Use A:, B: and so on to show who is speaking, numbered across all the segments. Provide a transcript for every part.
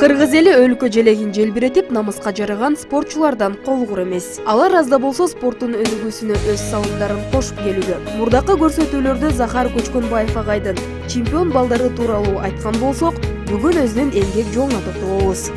A: Кыргыз эли өлкө желегин желбиретип, намыска жараган спортчулардан колгур эмес. Алар аз да болсо спорттун өнүгүүсүнө өз салымдарын кошуп келүүгө. Мурдакы көрсөтүүлөрдө Захар Көчкөнбаев агайдын чемпион балдары тууралуу айткан болсок, бүгүн өзүнүн эмгек жолуна токтолобуз.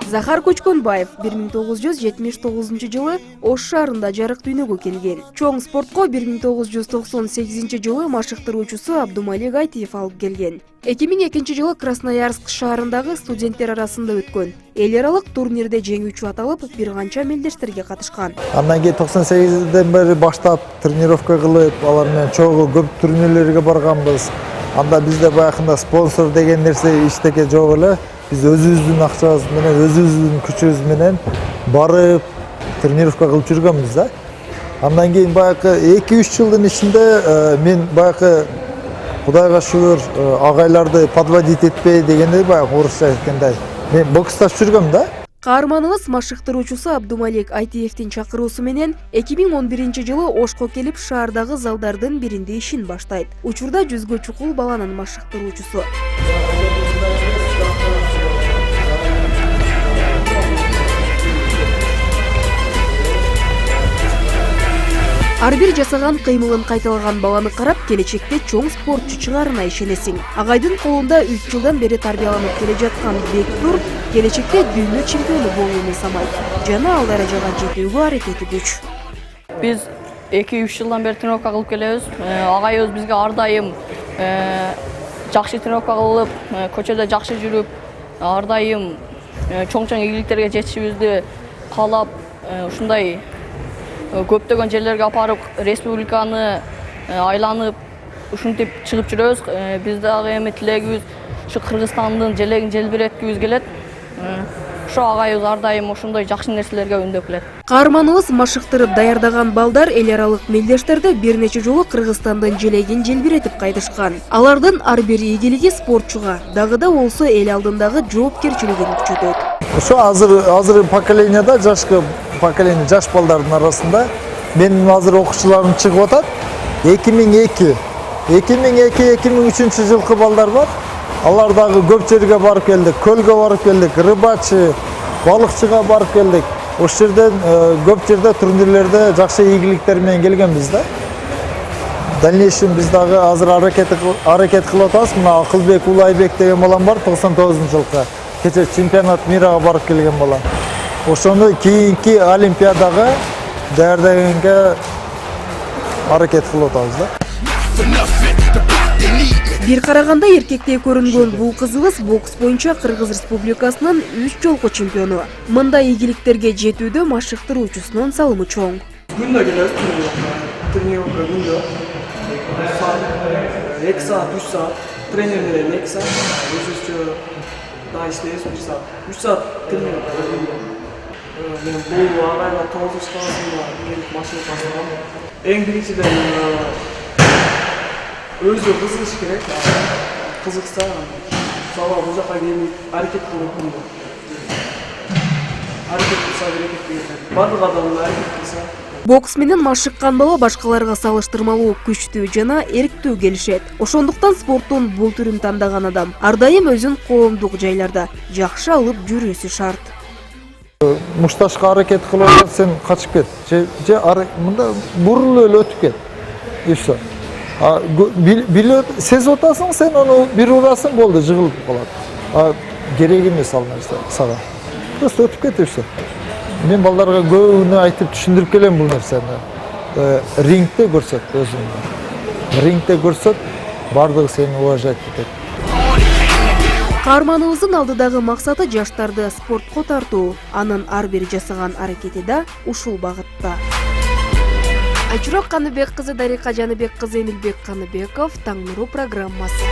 A: Захар Көчкөнбаев 1979 жылы Ош шаарында жарык дүйнөгө келген. Чоң спортко 1998 жылы машыктыруучусу Абдумалик Айтиев алып келген. 2002 жылы Красноярск шаарындагы студенттер арасында өткөн эл аралык турнирде жеңүүчү аталып, бир канча мелдештерге катышкан.
B: Андан кийин 98ден бери баштап тренировка кылып, алар менен чогуу көп турнирлерге барганбыз. Анда бизде баягында спонсор деген нерсе иштеке жок эле. Biz özümüzün akçabız менен, özümüzün күчүбүз менен барып тренировка кылып жүргөнбүз да. Андан кийин баягы 2-3 жылдын ичинде мен баягы Кудайга шүгүр агайларды подводить этпей дегенде баягы орусча айткандай мен бокстап жүргөм да.
A: Каарманыбыз машыктыруучусу Абдумалик Айтиевдин чакыруусу менен 2011 жылы Ошко келип шаардагы залдардын биринде ишин баштайт. Учурда 100гө чукул баланын машыктыруучусу. Ар бир жасаган кыймылын кайталаган баланы карап, келечекте чоң спортчу чыгарына ишенесиң. Агайдын колунда 3 жылдан бери тарбияланып келе жаткан Бектур келечекте дүйнө чемпиону болууну самайт. Жана ал даражага жетүүгө аракети күч.
C: Биз 2-3 жылдан бери тренировка кылып келебиз. Агайыбыз бизге ар дайым жакшы тренировка кылып, көчөдө жакшы жүрүп, ар дайым чоң-чоң ийгиликтерге жетишибизди каалап, ушундай көптөгөн жерлерге апарып, республиканы айланып, ушинтип чыгып жүрөбүз. Биз дагы эми тилегибиз ушу Кыргызстандын желегин желбиреткибиз келет. Ошо агайыбыз ар дайым ошондой жакшы нерселерге өндөп келет.
A: Каарманыбыз машыктырып даярдаган балдар эл аралык мелдештерде бир нече жолу Кыргызстандын желегин желбиретип кайтышкан. Алардын ар бир ийгилиги спортчуга дагы да болсо эл алдындагы жоопкерчилигин күчөтөт.
B: Ошо азыр поколениеда поколение жаш балдардын арасында менин азыр окуучуларым чыгып атат. 2002-2003 жылкы балдар бар. Алар дагы көп жерге барып келдик, көлгө барып келдик, рыбачы, балыкчыга барып келдик. Ош жерден көп жерде турнирлерде жакшы ийгиликтер менен келгенбиз да. Дальнейшем биз дагы азыр аракет кылып атабыз. Мына Акылбек Улайбек деген балам бар, 99-жылкы. Кече чемпионат мирага барып келген бала. Ошону кийинки олимпиадага даярдагенге аракет кылып атабыз да.
A: Бир караганда эркектей көрүнгөн бул кызыбыз бокс боюнча Кыргыз Республикасынын 3 жолку чемпиону. Мындай ийгиликтерге жетүүдө машыктыруучусунун салымы чоң.
D: Күндө келебиз, тренировка күндө. 2 саат, 3 саат, тренер менен 2 саат, өзүбүзчө да иштейбиз 1 саат. 3 саат тренировка күндө. Мен бул агайга 9 классында келип машина баштагам. Эң биринчиден өзү кызыгыш керек. Кызыкса, сабак бул жака келип аракет кылып күндө. Аракет кылса аракет керек. Бардык адамдар аракет кылса.
A: Бокс менен машыккан бала башкаларга салыштырмалуу күчтүү жана эрктүү келишет. Ошондуктан спорттун бул түрүн тандаган адам ар дайым өзүн коомдук жайларда жакшы алып жүрүүсү шарт.
B: Мушташка аракет кылып атат, сен качып кет. Же мында бурулуп эле өтүп кет. И всё. Билет сезип атасың, сен аны бир урасың, болду, жыгылып калат. Керек эмес ал нерсе сага. Просто өтүп кет и всё. Мен балдарга көбүнө айтып түшүндүрүп келем бул нерсени. Рингде көрсөт өзүңдү. Рингде көрсөт, бардыгы сени уважать этет.
A: Каарманыбыздын алдыдагы максаты жаштарды спортко тартуу. Анын ар бир жасаган аракети да ушул багытта. Айчурок Каныбек кызы, Дарика Жаныбек кызы, Эмилбек Каныбеков, Таң нуру программасы.